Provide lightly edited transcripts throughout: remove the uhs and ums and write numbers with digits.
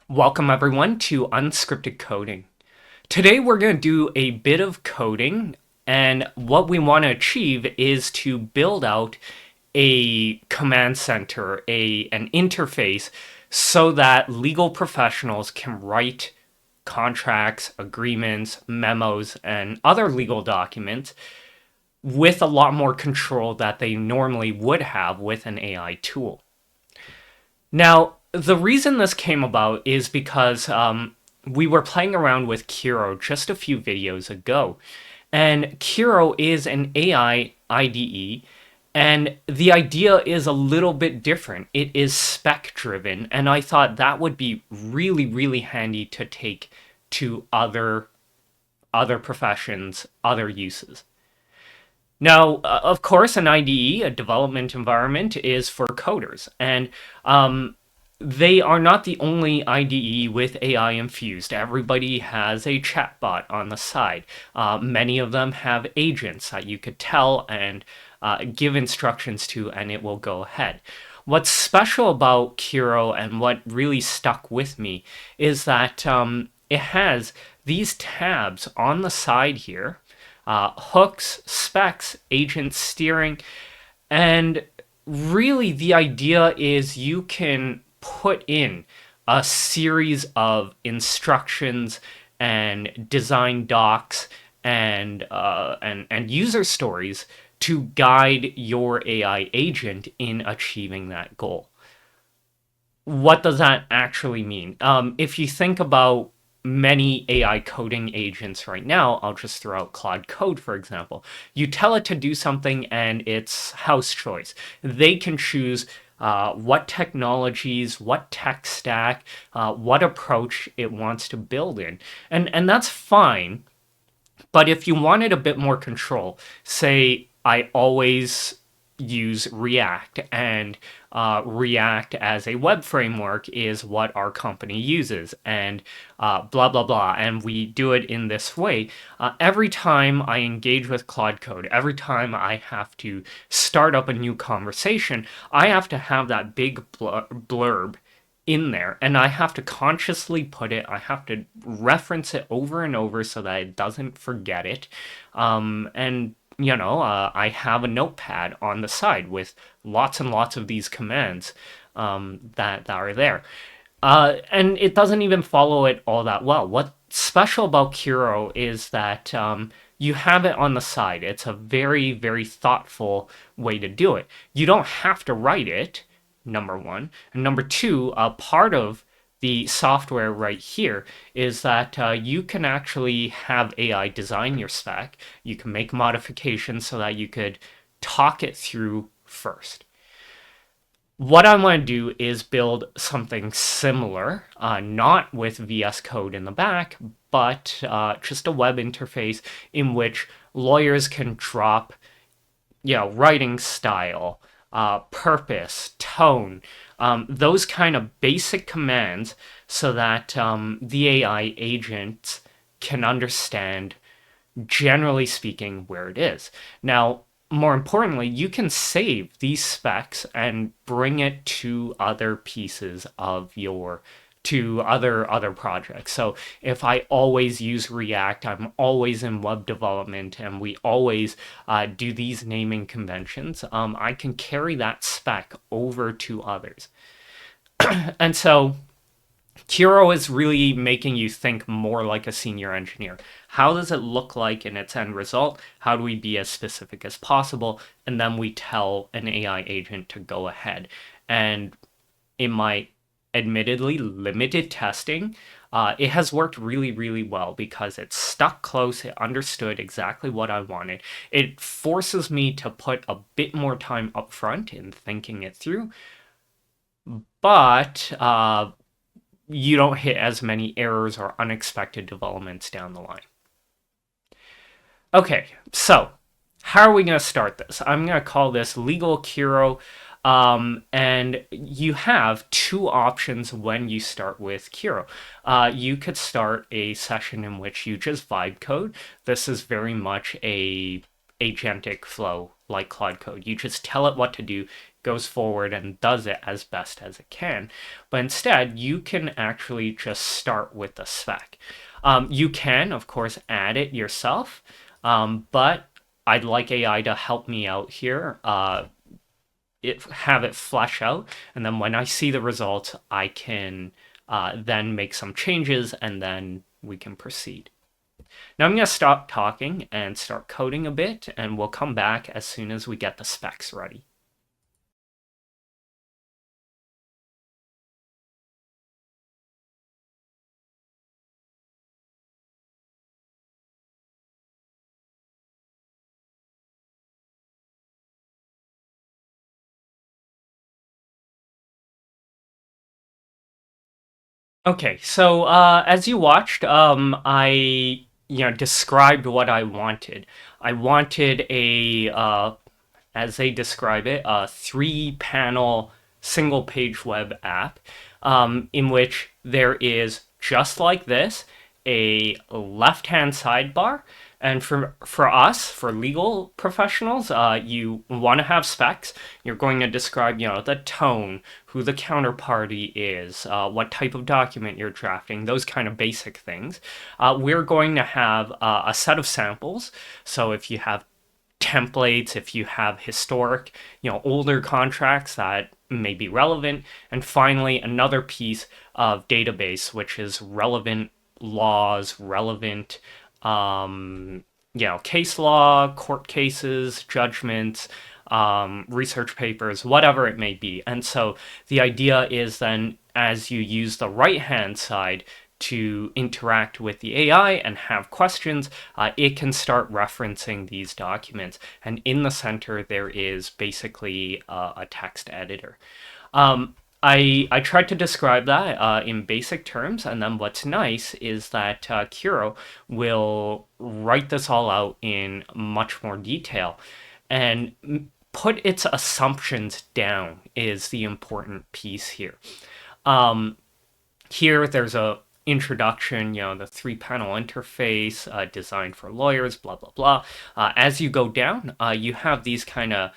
Welcome everyone to Unscripted Coding. Today we're going to do a bit of coding, and what we want to achieve is to build out a command center, an interface, so that legal professionals can write contracts, agreements, memos, and other legal documents with a lot more control that they normally would have with an AI tool. Now, the reason this came about is because we were playing around with Kiro just a few videos ago. And Kiro is an AI IDE, and the idea is a little bit different. It is spec driven, and I thought that would be really, really handy to take to other professions, other uses. Now, of course, an IDE, a development environment, is for coders, and they are not the only IDE with AI infused. Everybody has a chatbot on the side. Many of them have agents that you could tell and give instructions to, and it will go ahead. What's special about Kiro and what really stuck with me is that it has these tabs on the side here, hooks, specs, agent steering, and really the idea is you can put in a series of instructions and design docs and user stories to guide your AI agent in achieving that goal. What does that actually mean? If you think about many AI coding agents right now, I'll just throw out Claude Code, for example. You tell it to do something and it's house choice. They can choose what technologies, what tech stack, what approach it wants to build in. And that's fine. But if you wanted a bit more control, say I always use React, and React as a web framework is what our company uses, and blah, blah, blah. And we do it in this way. Every time I engage with Claude Code, every time I have to start up a new conversation, I have to have that big blurb in there, and I have to consciously put it, I have to reference it over and over so that it doesn't forget it. I have a notepad on the side with lots and lots of these commands that are there. And it doesn't even follow it all that well. What's special about Kiro is that you have it on the side. It's a very, very thoughtful way to do it. You don't have to write it, number one. And number two, part of the software right here is that you can actually have AI design your spec. You can make modifications so that you could talk it through first. What I want to do is build something similar, not with VS Code in the back, but just a web interface in which lawyers can drop, writing style, purpose, tone, those kind of basic commands so that the AI agent can understand, generally speaking, where it is. Now, more importantly, you can save these specs and bring it to other pieces of your to other projects. So if I always use React, I'm always in web development, and we always do these naming conventions, I can carry that spec over to others. And so Kiro is really making you think more like a senior engineer. How does it look like in its end result? How do we be as specific as possible? And then we tell an AI agent to go ahead. And in my admittedly limited testing, it has worked really, really well because it stuck close. It understood exactly what I wanted. It forces me to put a bit more time up front in thinking it through, but you don't hit as many errors or unexpected developments down the line. Okay, so how are we going to start this? I'm going to call this Legal Kiro. And you have two options when you start with Kiro. You could start a session in which you just vibe code. This is very much a agentic flow like Claude Code. You just tell it what to do, goes forward and does it as best as it can. But instead, you can actually just start with the spec. You can, of course, add it yourself, but I'd like AI to help me out here. Have it flesh out, and then when I see the results, I can then make some changes, and then we can proceed. Now I'm going to stop talking and start coding a bit, and we'll come back as soon as we get the specs ready. Okay, so as you watched, I described what I wanted. I wanted a as they describe it, a 3-panel single-page web app in which there is, just like this, a left-hand sidebar. And for us, for legal professionals, you want to have specs. You're going to describe, the tone, who the counterparty is, what type of document you're drafting, those kind of basic things. We're going to have a set of samples. So if you have templates, if you have historic, older contracts that may be relevant, and finally another piece of database, which is relevant laws, relevant, case law, court cases, judgments, research papers, whatever it may be. And so the idea is then, as you use the right-hand side to interact with the AI and have questions, it can start referencing these documents. And in the center, there is basically a text editor. I tried to describe that in basic terms, and then what's nice is that Kiro will write this all out in much more detail and put its assumptions down is the important piece here. Here, there's a introduction, the 3-panel interface designed for lawyers, blah, blah, blah. As you go down, you have these kind of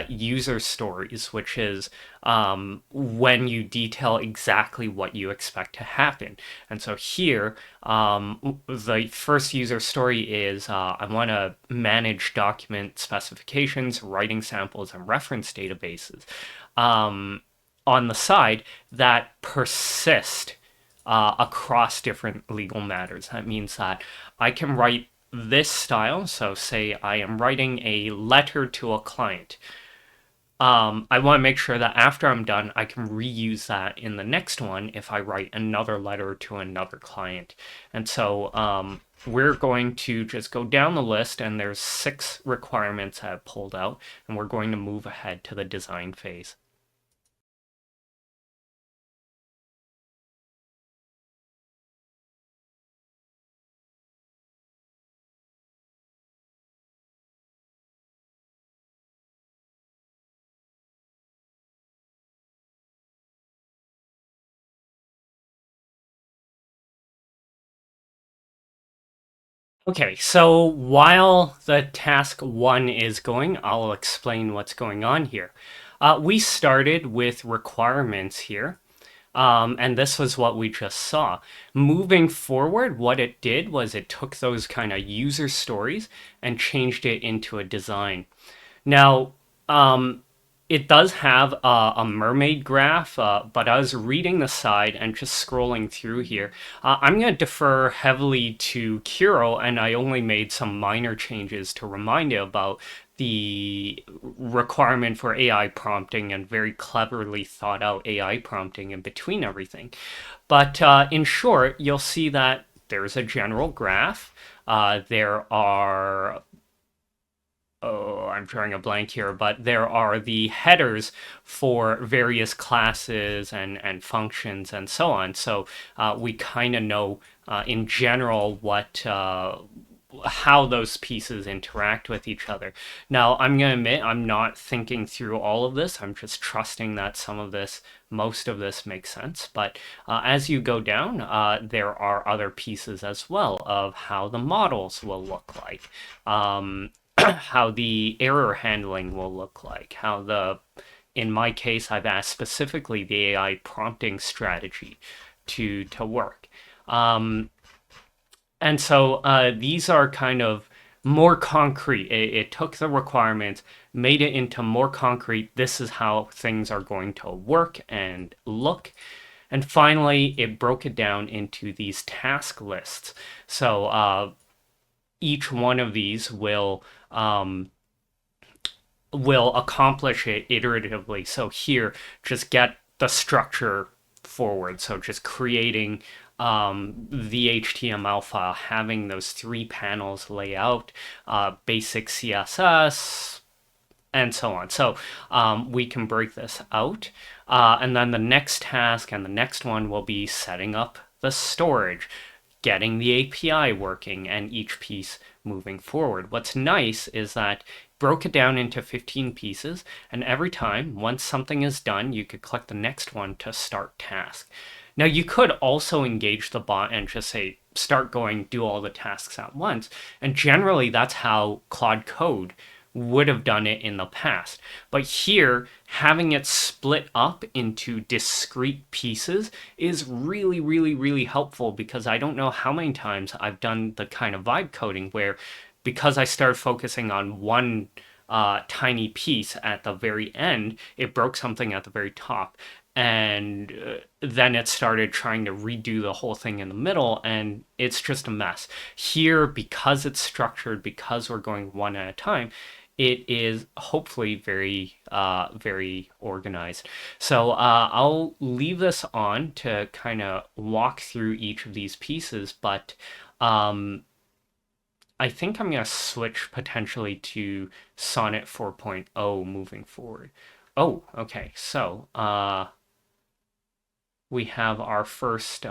user stories, which is when you detail exactly what you expect to happen. And so here, the first user story is I want to manage document specifications, writing samples, and reference databases on the side that persist across different legal matters. That means that I can write this style. So say I am writing a letter to a client. I want to make sure that after I'm done, I can reuse that in the next one if I write another letter to another client. And so we're going to just go down the list, and there's 6 requirements I've pulled out, and we're going to move ahead to the design phase. Okay, so while the task 1 is going, I'll explain what's going on here. We started with requirements here, and this was what we just saw. Moving forward, what it did was it took those kind of user stories and changed it into a design. Now, it does have a mermaid graph, but I was reading the side and just scrolling through here. I'm going to defer heavily to Kiro, and I only made some minor changes to remind it about the requirement for AI prompting and very cleverly thought out AI prompting in between everything. But in short, you'll see that there's a general graph. There are I'm drawing a blank here, but there are the headers for various classes and functions and so on. So we kind of know in general what how those pieces interact with each other. Now, I'm going to admit I'm not thinking through all of this. I'm just trusting that most of this makes sense. But as you go down, there are other pieces as well of how the models will look like. how the error handling will look like, in my case, I've asked specifically the AI prompting strategy to work. And so these are kind of more concrete. It took the requirements, made it into more concrete. This is how things are going to work and look. And finally, it broke it down into these task lists. So each one of these will accomplish it iteratively. So here, just get the structure forward. So just creating the HTML file, having those 3 panels layout, basic CSS, and so on. So we can break this out. And then the next task and the next one will be setting up the storage, getting the API working, and each piece moving forward. What's nice is that broke it down into 15 pieces, and every time, once something is done, you could click the next one to start task. Now, you could also engage the bot and just say, start going, do all the tasks at once. And generally, that's how Claude Code would have done it in the past. But here, having it split up into discrete pieces is really, really, really helpful, because I don't know how many times I've done the kind of vibe coding where, because I started focusing on one tiny piece at the very end, it broke something at the very top. And then it started trying to redo the whole thing in the middle, and it's just a mess. Here, because it's structured, because we're going one at a time, it is hopefully very, very organized. So I'll leave this on to kind of walk through each of these pieces, but I think I'm going to switch potentially to Sonnet 4.0 moving forward. Oh, okay. So we have our first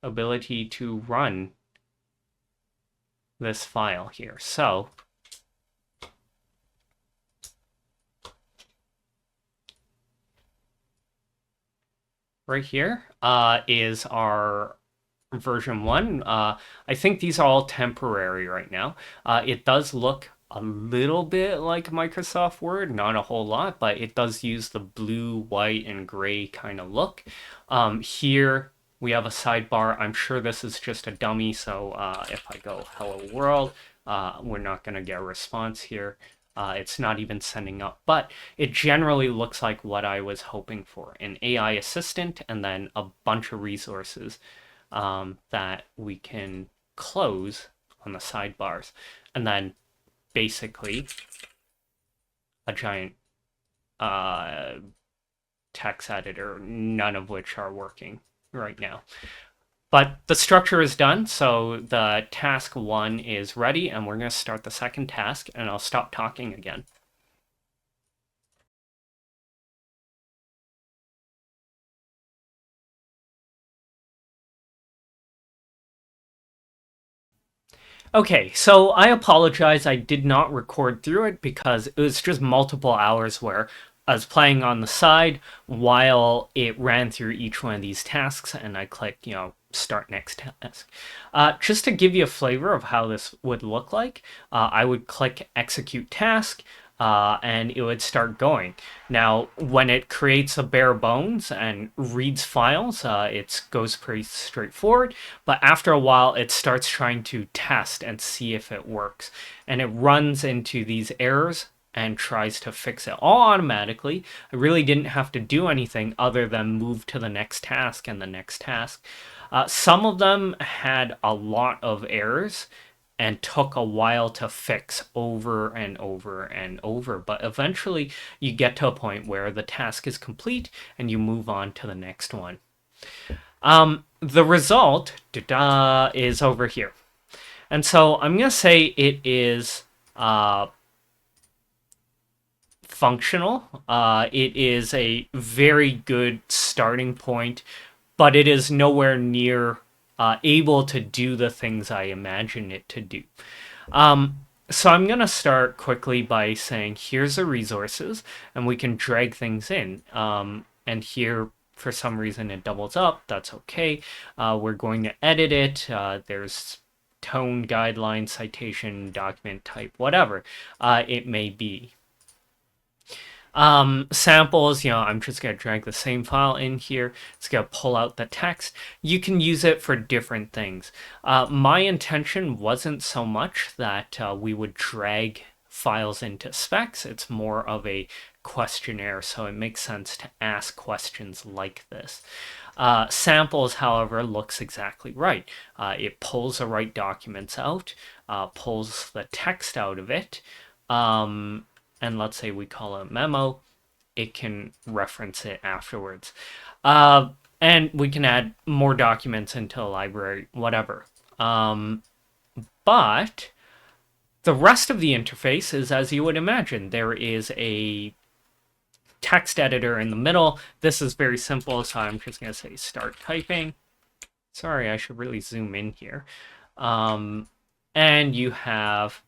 ability to run this file here. So right here is our version 1. I think these are all temporary right now. It does look a little bit like Microsoft Word, not a whole lot, but it does use the blue, white, and gray kind of look. Here we have a sidebar. I'm sure this is just a dummy, so if I go hello world, we're not going to get a response here. It's not even sending up, but it generally looks like what I was hoping for, an AI assistant and then a bunch of resources that we can close on the sidebars, and then basically a giant text editor, none of which are working right now. But the structure is done, so the task 1 is ready, and we're going to start the second task, and I'll stop talking again. Okay, so I apologize. I did not record through it because it was just multiple hours where I was playing on the side while it ran through each one of these tasks, and I clicked, start next task. Just to give you a flavor of how this would look like, I would click execute task, and it would start going. Now, when it creates a bare bones and reads files, it goes pretty straightforward. But after a while, it starts trying to test and see if it works. And it runs into these errors and tries to fix it all automatically. I really didn't have to do anything other than move to the next task and the next task. Some of them had a lot of errors and took a while to fix over and over and over. But eventually you get to a point where the task is complete and you move on to the next one. The result is over here. And so I'm going to say it is functional. It is a very good starting point, but it is nowhere near able to do the things I imagine it to do. So I'm going to start quickly by saying, here's the resources, and we can drag things in. And here, for some reason, it doubles up. That's okay. We're going to edit it. There's tone, guideline, citation, document type, whatever it may be. Samples, I'm just going to drag the same file in here. It's going to pull out the text. You can use it for different things. My intention wasn't so much that we would drag files into specs. It's more of a questionnaire, so it makes sense to ask questions like this. Samples, however, looks exactly right. It pulls the right documents out, pulls the text out of it, and let's say we call it a memo, it can reference it afterwards. And we can add more documents into a library, whatever. But the rest of the interface is as you would imagine. There is a text editor in the middle. This is very simple, so I'm just going to say start typing. Sorry, I should really zoom in here. And you have,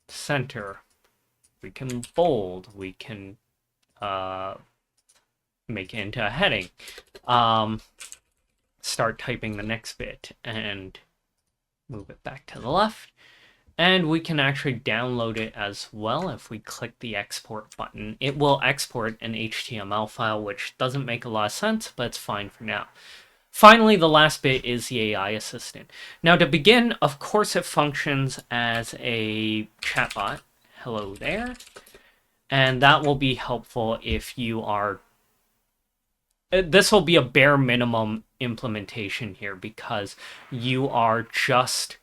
center. We can bold. We can make it into a heading. Start typing the next bit and move it back to the left. And we can actually download it as well. If we click the export button, it will export an HTML file, which doesn't make a lot of sense, but it's fine for now. Finally, the last bit is the AI assistant. Now, to begin, of course, it functions as a chatbot. Hello there. And that will be helpful if you are... This will be a bare minimum implementation here because you are just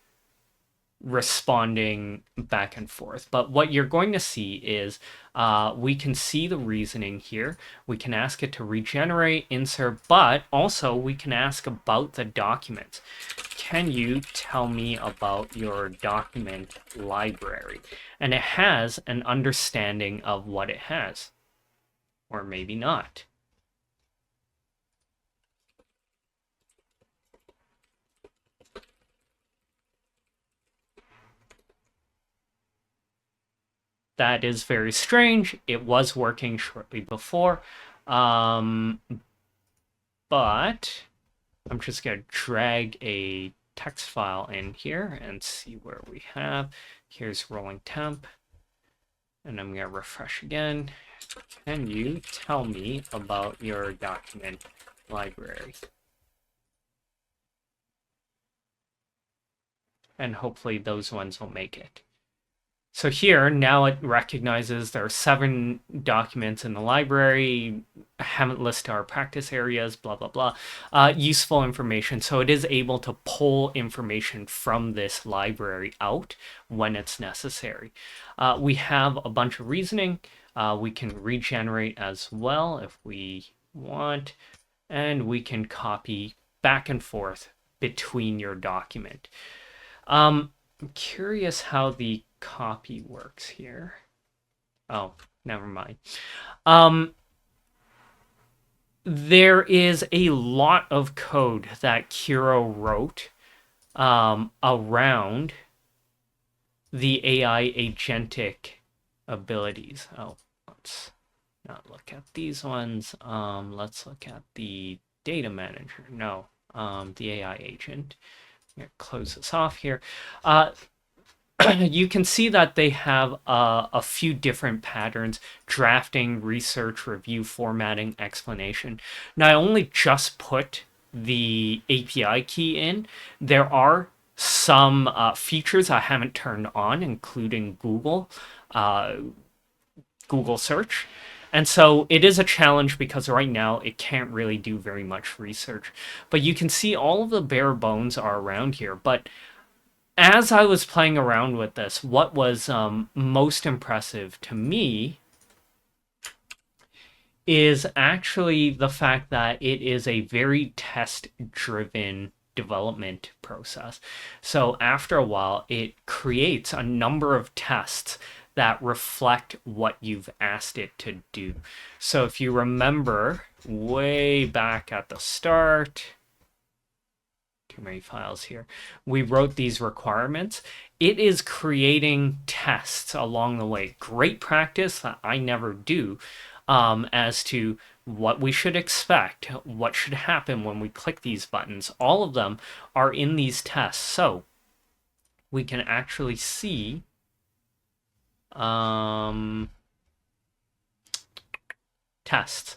responding back and forth. But what you're going to see is we can see the reasoning here. We can ask it to regenerate, insert, but also we can ask about the documents. Can you tell me about your document library? And it has an understanding of what it has. Or maybe not. That is very strange. It was working shortly before. But I'm just going to drag a text file in here and see where we have. Here's rolling temp. And I'm going to refresh again. Can you tell me about your document library? And hopefully those ones will make it. So here, now it recognizes there are 7 documents in the library, haven't listed our practice areas, blah, blah, blah. Useful information. So it is able to pull information from this library out when it's necessary. We have a bunch of reasoning. We can regenerate as well if we want. And we can copy back and forth between your document. I'm curious how the copy works here. Oh, never mind. There is a lot of code that Kiro wrote around the AI agentic abilities. Oh, let's not look at these ones. Let's look at the data manager. No, the AI agent. I'm going to close this off here. You can see that they have a few different patterns: drafting, research, review, formatting, explanation. Now, I only just put the API key in. There are some features I haven't turned on, including Google search. And so it is a challenge because right now it can't really do very much research. But you can see all of the bare bones are around here. But as I was playing around with this, what was most impressive to me is actually the fact that it is a very test-driven development process. So after a while, it creates a number of tests that reflect what you've asked it to do. So if you remember way back at the start, too many files here, we wrote these requirements. It is creating tests along the way. Great practice that I never do. as to what we should expect, what should happen when we click these buttons. All of them are in these tests. So we can actually see tests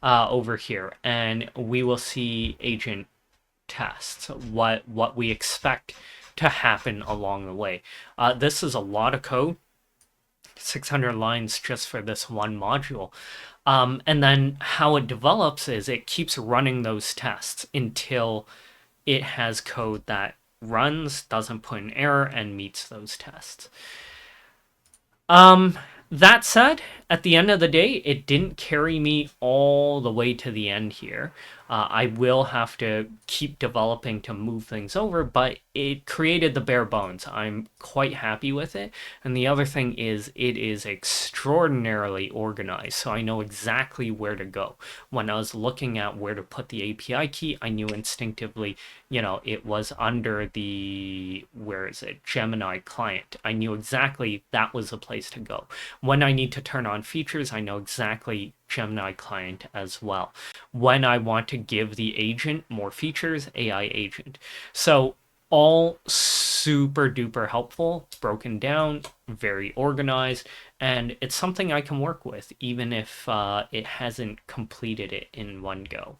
over here, and we will see agent tests, what we expect to happen along the way. This is a lot of code, 600 lines just for this one module. And then how it develops is it keeps running those tests until it has code that runs, doesn't put an error, and meets those tests. That said, at the end of the day, it didn't carry me all the way to the end here. I will have to keep developing to move things over, but it created the bare bones. I'm quite happy with it. And the other thing is it is extraordinarily organized, so I know exactly where to go. When I was looking at where to put the API key, I knew instinctively, it was under the, Gemini client. I knew exactly that was the place to go. When I need to turn on features, I know exactly Gemini client as well. When I want to give the agent more features, AI agent. So all super duper helpful, broken down, very organized, and it's something I can work with even if it hasn't completed it in one go.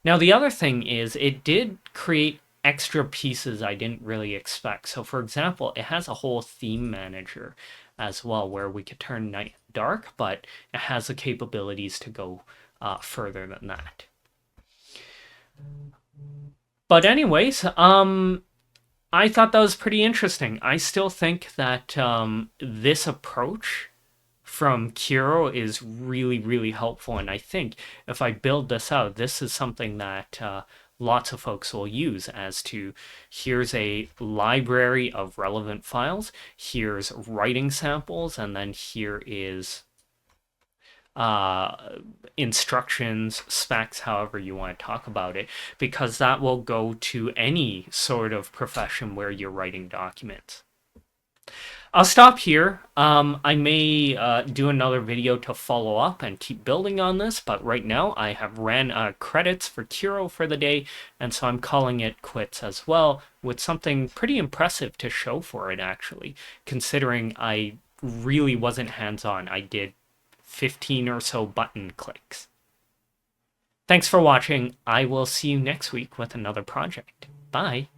Now the other thing is it did create extra pieces I didn't really expect. So for example, it has a whole theme manager as well where we could turn night dark, but it has the capabilities to go further than that. But anyways, I thought that was pretty interesting. I still think that this approach from Kiro is really, really helpful. And I think if I build this out, this is something that lots of folks will use as to, here's a library of relevant files, here's writing samples, and then here is instructions, specs, however you want to talk about it, because that will go to any sort of profession where you're writing documents. I'll stop here. I may do another video to follow up and keep building on this, but right now I have ran credits for Kiro for the day, and so I'm calling it quits as well, with something pretty impressive to show for it, actually, considering I really wasn't hands-on. I did 15 or so button clicks. Thanks for watching. I will see you next week with another project. Bye.